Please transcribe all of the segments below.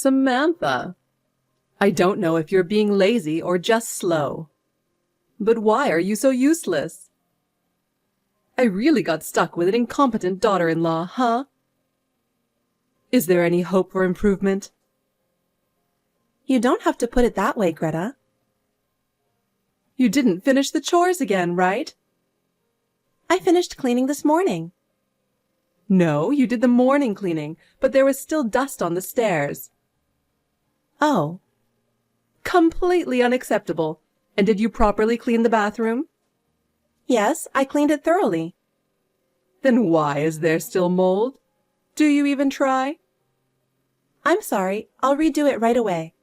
Samantha, I don't know if you're being lazy or just slow. But why are you so useless? I really got stuck with an incompetent daughter-in-law, huh? Is there any hope for improvement? You don't have to put it that way, Greta. You didn't finish the chores again, right? I finished cleaning this morning. No, you did the morning cleaning, but there was still dust on the stairs. Oh. Completely unacceptable. And did you properly clean the bathroom? Yes, I cleaned it thoroughly. Then why is there still mold? Do you even try? I'm sorry, I'll redo it right away.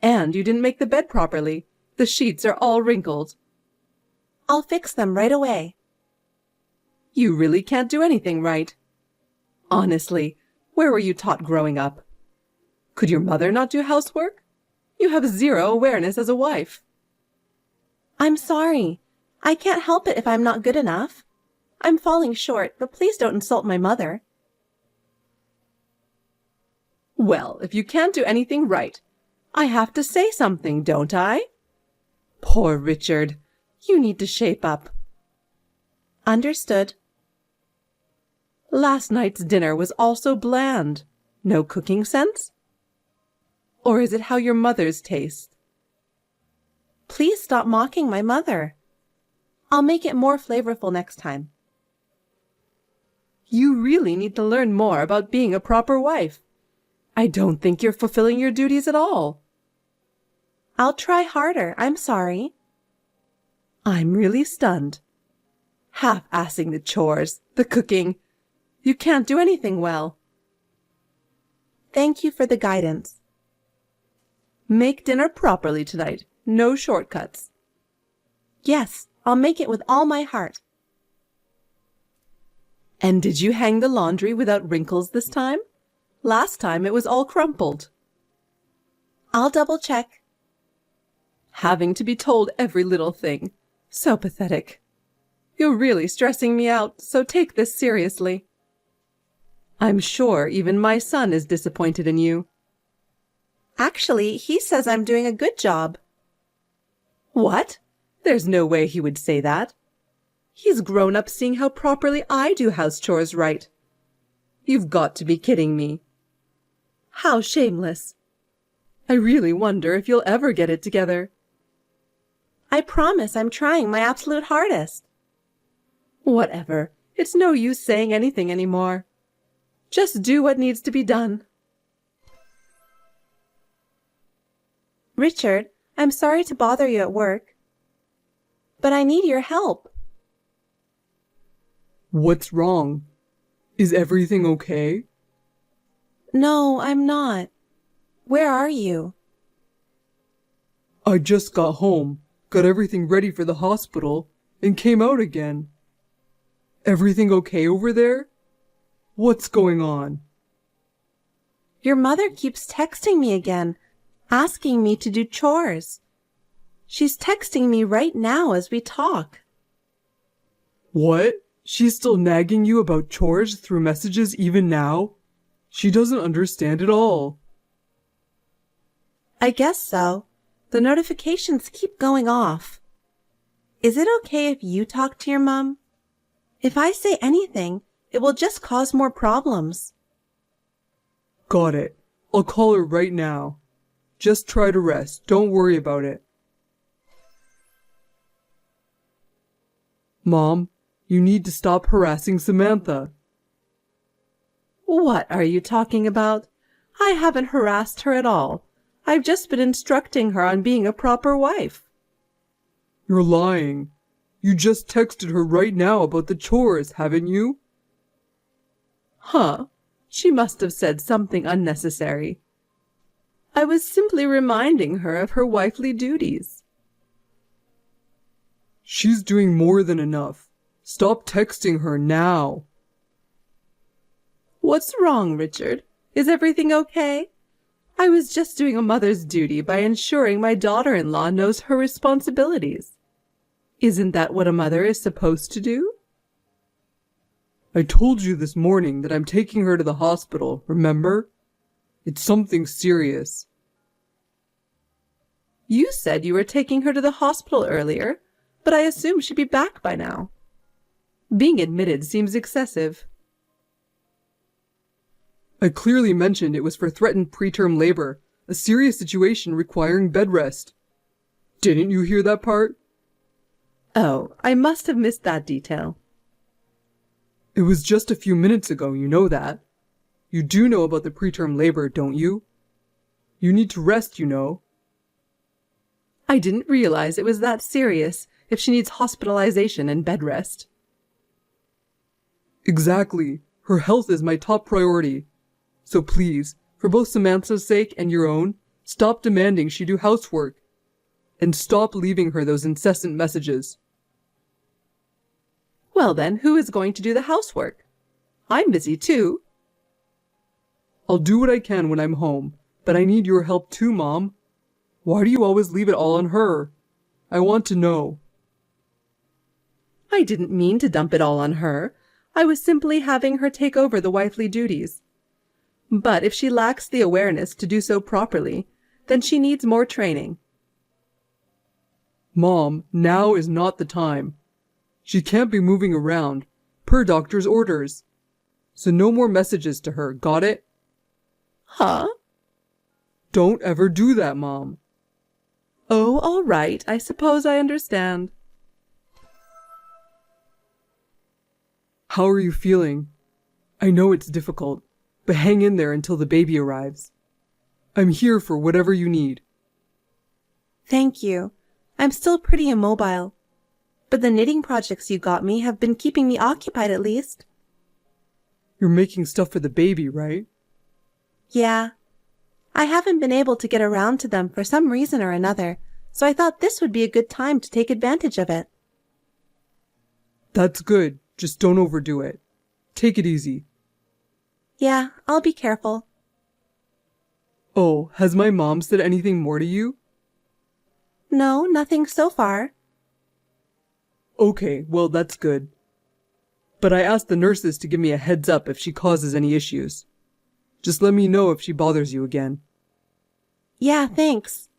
And you didn't make the bed properly. The sheets are all wrinkled. I'll fix them right away. You really can't do anything right. Honestly, where were you taught growing up? Could your mother not do housework? You have zero awareness as a wife. I'm sorry. I can't help it if I'm not good enough. I'm falling short, but please don't insult my mother. Well, if you can't do anything right, I have to say something, don't I? Poor Richard. You need to shape up. Understood. Last night's dinner was also bland. No cooking sense? Or is it how your mother's taste? Please stop mocking my mother. I'll make it more flavorful next time. You really need to learn more about being a proper wife. I don't think you're fulfilling your duties at all. I'll try harder. I'm sorry. I'm really stunned. Half-assing the chores, the cooking. You can't do anything well. Thank you for the guidance. Make dinner properly tonight. No shortcuts. Yes, I'll make it with all my heart. And did you hang the laundry without wrinkles this time? Last time it was all crumpled. I'll double check. Having to be told every little thing. So pathetic. You're really stressing me out, so take this seriously. I'm sure even my son is disappointed in you. Actually, he says I'm doing a good job. What? There's no way he would say that. He's grown up seeing how properly I do house chores right. You've got to be kidding me. How shameless. I really wonder if you'll ever get it together. I promise I'm trying my absolute hardest. Whatever. It's no use saying anything anymore. Just do what needs to be done. Richard, I'm sorry to bother you at work, but I need your help. What's wrong? Is everything okay? No, I'm not. Where are you? I just got home, got everything ready for the hospital, and came out again. Everything okay over there? What's going on? Your mother keeps texting me again, asking me to do chores. She's texting me right now as we talk. What? She's still nagging you about chores through messages even now? She doesn't understand at all. I guess so. The notifications keep going off. Is it okay if you talk to your mom? If I say anything, it will just cause more problems. Got it. I'll call her right now. Just try to rest. Don't worry about it. Mom, you need to stop harassing Samantha. What are you talking about? I haven't harassed her at all. I've just been instructing her on being a proper wife. You're lying. You just texted her right now about the chores, haven't you? Huh. She must have said something unnecessary. I was simply reminding her of her wifely duties. She's doing more than enough. Stop texting her now. What's wrong, Richard? Is everything okay? I was just doing a mother's duty by ensuring my daughter-in-law knows her responsibilities. Isn't that what a mother is supposed to do? I told you this morning that I'm taking her to the hospital, remember? It's something serious. You said you were taking her to the hospital earlier, but I assume she'd be back by now. Being admitted seems excessive. I clearly mentioned it was for threatened preterm labor, a serious situation requiring bed rest. Didn't you hear that part? Oh, I must have missed that detail. It was just a few minutes ago, you know that. You do know about the preterm labor, don't you? You need to rest, you know. I didn't realize it was that serious if she needs hospitalization and bed rest. Exactly. Her health is my top priority. So please, for both Samantha's sake and your own, stop demanding she do housework. And stop leaving her those incessant messages. Well then, who is going to do the housework? I'm busy too. I'll do what I can when I'm home, but I need your help too, Mom. Why do you always leave it all on her? I want to know. I didn't mean to dump it all on her. I was simply having her take over the wifely duties. But if she lacks the awareness to do so properly, then she needs more training. Mom, now is not the time. She can't be moving around, per doctor's orders. So no more messages to her, got it? Huh? Don't ever do that, Mom. Oh, all right. I suppose I understand. How are you feeling? I know it's difficult, but hang in there until the baby arrives. I'm here for whatever you need. Thank you. I'm still pretty immobile. But the knitting projects you got me have been keeping me occupied at least. You're making stuff for the baby, right? Yeah. I haven't been able to get around to them for some reason or another, so I thought this would be a good time to take advantage of it. That's good. Just don't overdo it. Take it easy. Yeah, I'll be careful. Oh, has my mom said anything more to you? No, nothing so far. Okay, well, that's good. But I asked the nurses to give me a heads up if she causes any issues. Just let me know if she bothers you again. Yeah, thanks.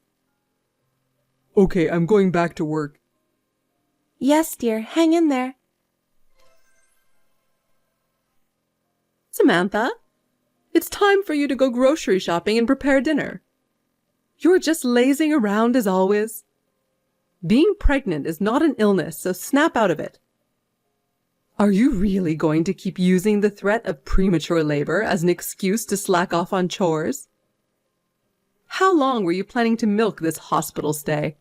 Okay, I'm going back to work. Yes, dear, hang in there. Samantha, it's time for you to go grocery shopping and prepare dinner. You're just lazing around as always. Being pregnant is not an illness, so snap out of it. Are you really going to keep using the threat of premature labor as an excuse to slack off on chores? How long were you planning to milk this hospital stay?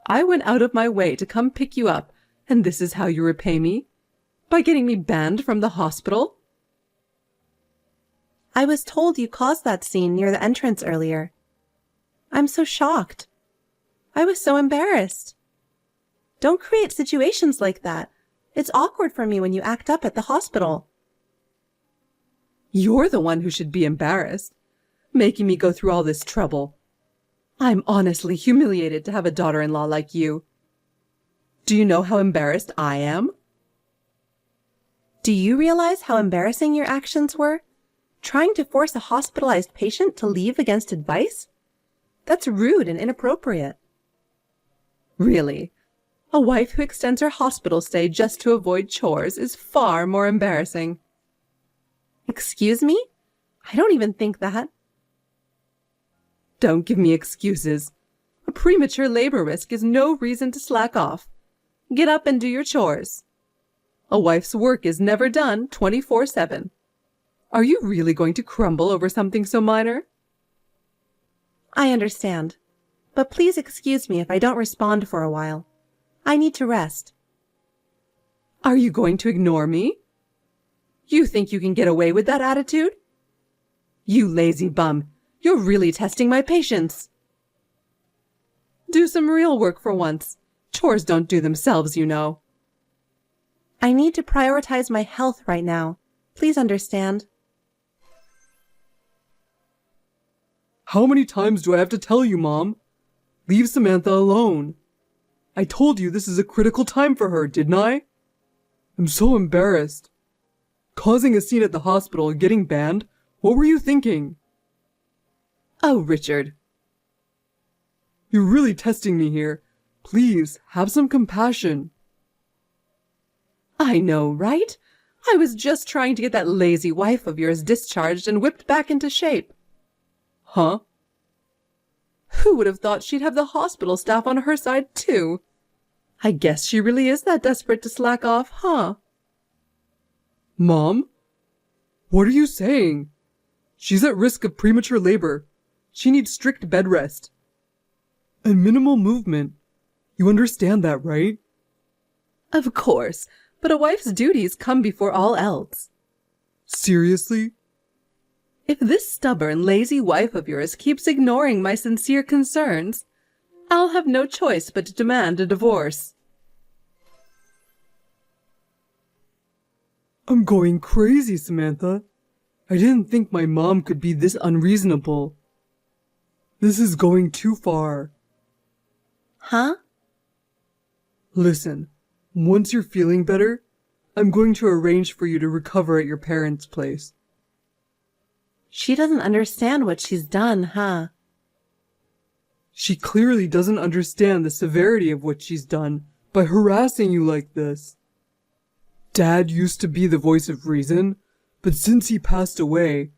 I went out of my way to come pick you up, and this is how you repay me? By getting me banned from the hospital? I was told you caused that scene near the entrance earlier. I'm so shocked. I was so embarrassed. Don't create situations like that. It's awkward for me when you act up at the hospital. You're the one who should be embarrassed, making me go through all this trouble. I'm honestly humiliated to have a daughter-in-law like you. Do you know how embarrassed I am? Do you realize how embarrassing your actions were? Trying to force a hospitalized patient to leave against advice? That's rude and inappropriate. Really? A wife who extends her hospital stay just to avoid chores is far more embarrassing. Excuse me? I don't even think that. Don't give me excuses. A premature labor risk is no reason to slack off. Get up and do your chores. A wife's work is never done 24/7. Are you really going to crumble over something so minor? I understand. But please excuse me if I don't respond for a while. I need to rest. Are you going to ignore me? You think you can get away with that attitude? You lazy bum, you're really testing my patience. Do some real work for once. Chores don't do themselves, you know. I need to prioritize my health right now. Please understand. How many times do I have to tell you, Mom? Leave Samantha alone. I told you this is a critical time for her, didn't I? I'm so embarrassed. Causing a scene at the hospital and getting banned What were you thinking? Oh, Richard. You're really testing me here. Please, have some compassion. I know, right? I was just trying to get that lazy wife of yours discharged and whipped back into shape. Huh? Who would have thought she'd have the hospital staff on her side, too? I guess she really is that desperate to slack off, huh? Mom? What are you saying? She's at risk of premature labor. She needs strict bed rest. And minimal movement. You understand that, right? Of course, but a wife's duties come before all else. Seriously? If this stubborn, lazy wife of yours keeps ignoring my sincere concerns, I'll have no choice but to demand a divorce. I'm going crazy, Samantha. I didn't think my mom could be this unreasonable. This is going too far. Huh? Listen, once you're feeling better, I'm going to arrange for you to recover at your parents' place. She doesn't understand what she's done, huh? She clearly doesn't understand the severity of what she's done by harassing you like this. Dad used to be the voice of reason, but since he passed away,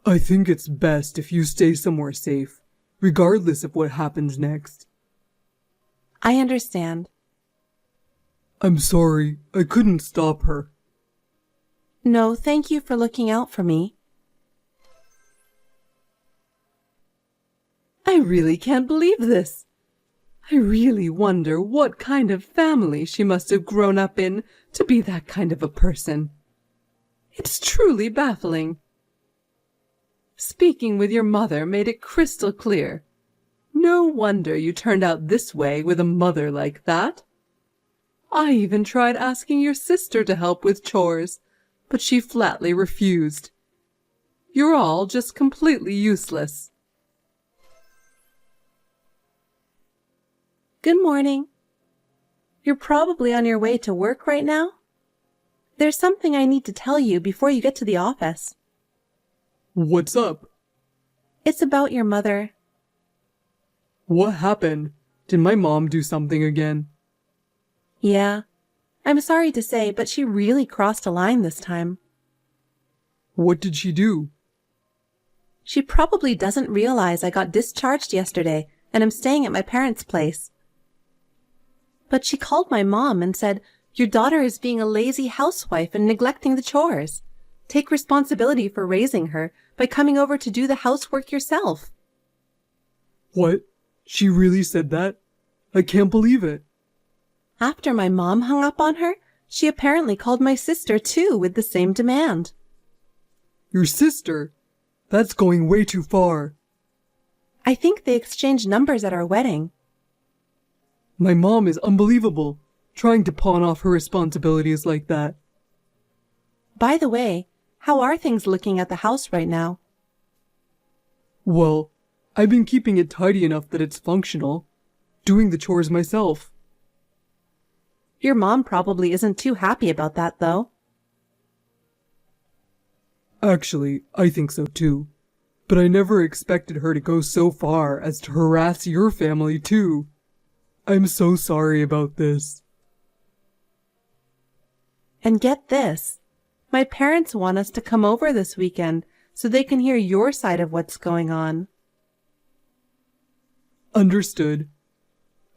I think it's best if you stay somewhere safe, regardless of what happens next. I understand. I'm sorry, I couldn't stop her. No, thank you for looking out for me. I really can't believe this. I really wonder what kind of family she must have grown up in to be that kind of a person. It's truly baffling. Speaking with your mother made it crystal clear. No wonder you turned out this way with a mother like that. I even tried asking your sister to help with chores, but she flatly refused. You're all just completely useless. Good morning. You're probably on your way to work right now? There's something I need to tell you before you get to the office. What's up? It's about your mother. What happened? Did my mom do something again? Yeah. I'm sorry to say, but she really crossed a line this time. What did she do? She probably doesn't realize I got discharged yesterday and I'm staying at my parents' place. But she called my mom and said, "Your daughter is being a lazy housewife and neglecting the chores. Take responsibility for raising her by coming over to do the housework yourself." What? She really said that? I can't believe it. After my mom hung up on her, she apparently called my sister too with the same demand. Your sister? That's going way too far. I think they exchanged numbers at our wedding. My mom is unbelievable, trying to pawn off her responsibilities like that. By the way, how are things looking at the house right now? Well, I've been keeping it tidy enough that it's functional, doing the chores myself. Your mom probably isn't too happy about that, though. Actually, I think so too. But I never expected her to go so far as to harass your family too. I'm so sorry about this. And get this. My parents want us to come over this weekend so they can hear your side of what's going on. Understood.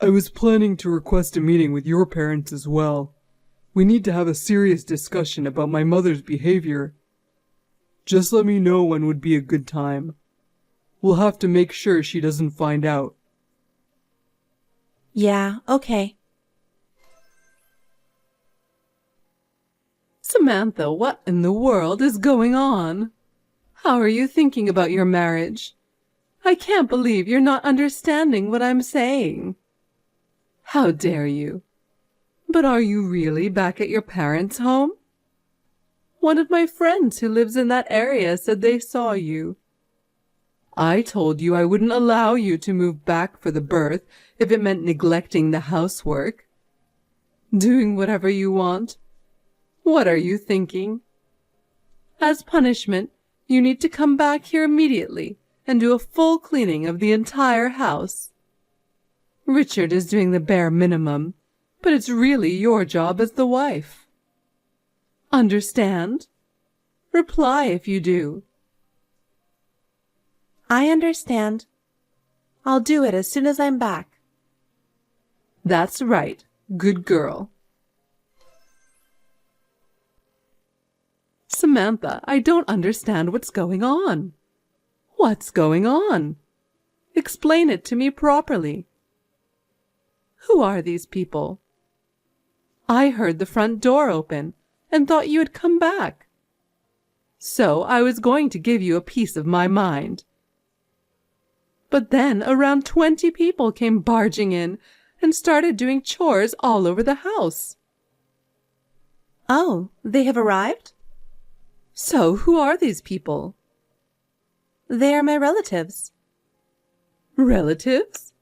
I was planning to request a meeting with your parents as well. We need to have a serious discussion about my mother's behavior. Just let me know when would be a good time. We'll have to make sure she doesn't find out. Yeah, okay. Samantha, what in the world is going on? How are you thinking about your marriage? I can't believe you're not understanding what I'm saying. How dare you? But are you really back at your parents' home? One of my friends who lives in that area said they saw you. I told you I wouldn't allow you to move back for the birth if it meant neglecting the housework. Doing whatever you want. What are you thinking? As punishment, You need to come back here immediately and do a full cleaning of the entire house. Richard is doing the bare minimum, but it's really your job as the wife. Understand? Reply if you do. I understand. I'll do it as soon as I'm back. That's right. Good girl. Samantha, I don't understand what's going on. What's going on? Explain it to me properly. Who are these people? I heard the front door open and thought you had come back. So I was going to give you a piece of my mind. But then around 20 people came barging in and started doing chores all over the house. Oh, they have arrived? So who are these people? They are my relatives. Relatives?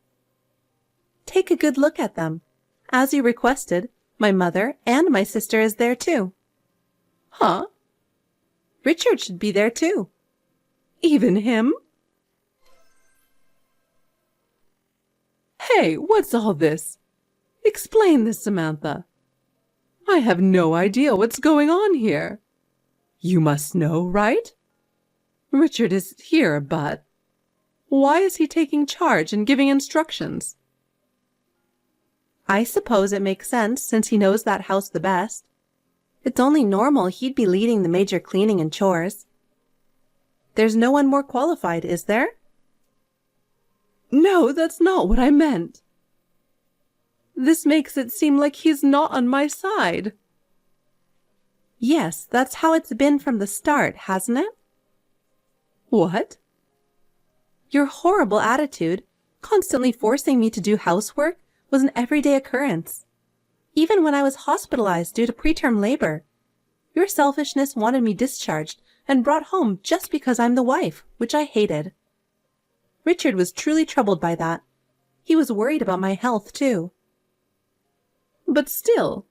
Take a good look at them. As you requested, my mother and my sister is there too. Huh? Richard should be there too. Even him? Hey, what's all this? Explain this, Samantha. I have no idea what's going on here. You must know, right? Richard is here, but why is he taking charge and giving instructions? I suppose it makes sense since he knows that house the best. It's only normal he'd be leading the major cleaning and chores. There's no one more qualified, is there? No, that's not what I meant. This makes it seem like he's not on my side. Yes, that's how it's been from the start, hasn't it? What? Your horrible attitude, constantly forcing me to do housework, was an everyday occurrence. Even when I was hospitalized due to preterm labor, your selfishness wanted me discharged and brought home just because I'm the wife, which I hated. Richard was truly troubled by that. He was worried about my health, too. But still,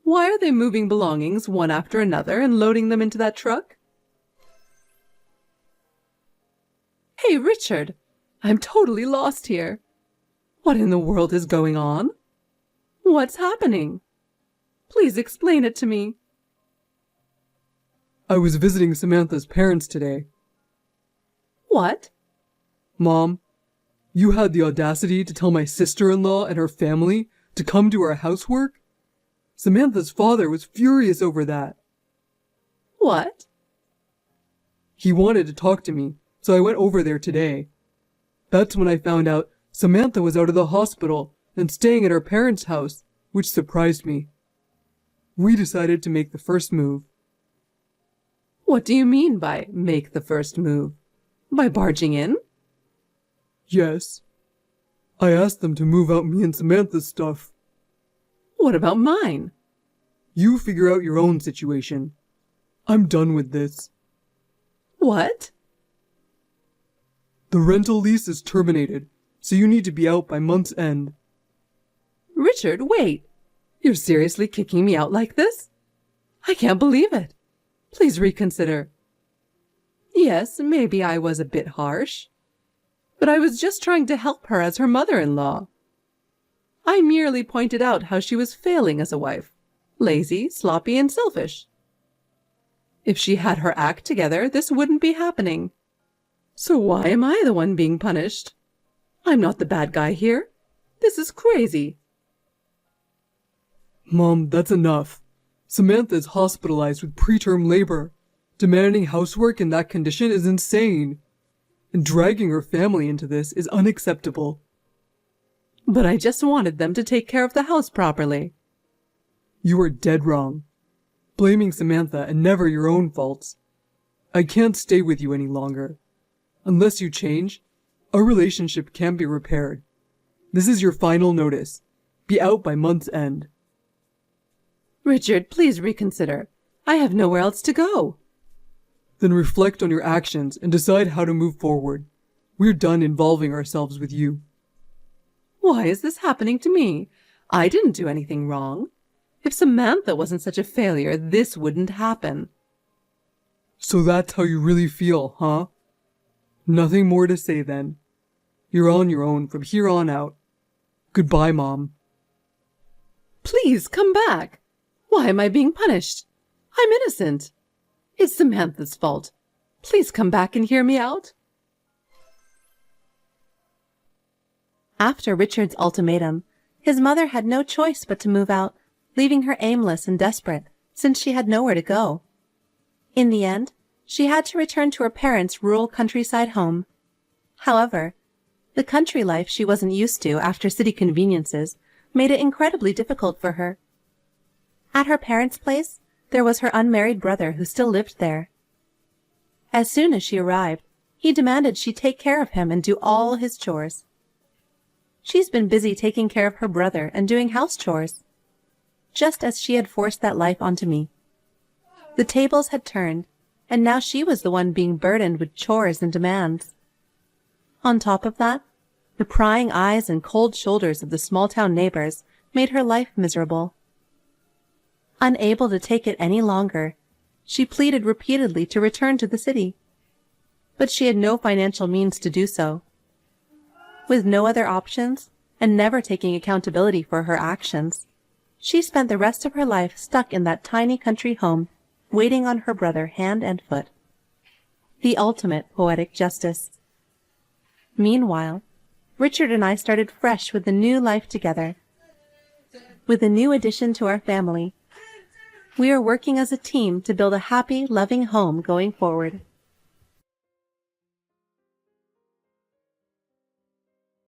why are they moving belongings one after another and loading them into that truck? Hey, Richard, I'm totally lost here. What in the world is going on? What's happening? Please explain it to me. I was visiting Samantha's parents today. What? Mom, you had the audacity to tell my sister-in-law and her family to come do our housework? Samantha's father was furious over that. What? He wanted to talk to me, so I went over there today. That's when I found out Samantha was out of the hospital and staying at her parents' house, which surprised me. We decided to make the first move. What do you mean by make the first move? By barging in? Yes. I asked them to move out me and Samantha's stuff. What about mine? You figure out your own situation. I'm done with this. What? The rental lease is terminated, so you need to be out by month's end. Richard, wait. You're seriously kicking me out like this? I can't believe it. Please reconsider. Yes, maybe I was a bit harsh, but I was just trying to help her as her mother-in-law. I merely pointed out how she was failing as a wife, lazy, sloppy, and selfish. If she had her act together, this wouldn't be happening. So why am I the one being punished? I'm not the bad guy here. This is crazy. Mom, that's enough. Samantha is hospitalized with preterm labor. Demanding housework in that condition is insane. And dragging her family into this is unacceptable. But I just wanted them to take care of the house properly. You are dead wrong. Blaming Samantha and never your own faults. I can't stay with you any longer. Unless you change, our relationship can't be repaired. This is your final notice. Be out by month's end. Richard, please reconsider. I have nowhere else to go. Then reflect on your actions and decide how to move forward. We're done involving ourselves with you. Why is this happening to me? I didn't do anything wrong. If Samantha wasn't such a failure, this wouldn't happen. So that's how you really feel, huh? Nothing more to say then. You're on your own from here on out. Goodbye, Mom. Please come back. Why am I being punished? I'm innocent. It's Samantha's fault. Please come back and hear me out. After Richard's ultimatum, his mother had no choice but to move out, leaving her aimless and desperate, since she had nowhere to go. In the end, she had to return to her parents' rural countryside home. However, the country life she wasn't used to after city conveniences made it incredibly difficult for her. At her parents' place, there was her unmarried brother who still lived there. As soon as she arrived, he demanded she take care of him and do all his chores. She's been busy taking care of her brother and doing house chores, just as she had forced that life onto me. The tables had turned, and now she was the one being burdened with chores and demands. On top of that, the prying eyes and cold shoulders of the small-town neighbors made her life miserable. Unable to take it any longer, she pleaded repeatedly to return to the city. But she had no financial means to do so. With no other options, and never taking accountability for her actions, she spent the rest of her life stuck in that tiny country home, waiting on her brother hand and foot. The ultimate poetic justice. Meanwhile, Richard and I started fresh with a new life together. With a new addition to our family, we are working as a team to build a happy, loving home going forward.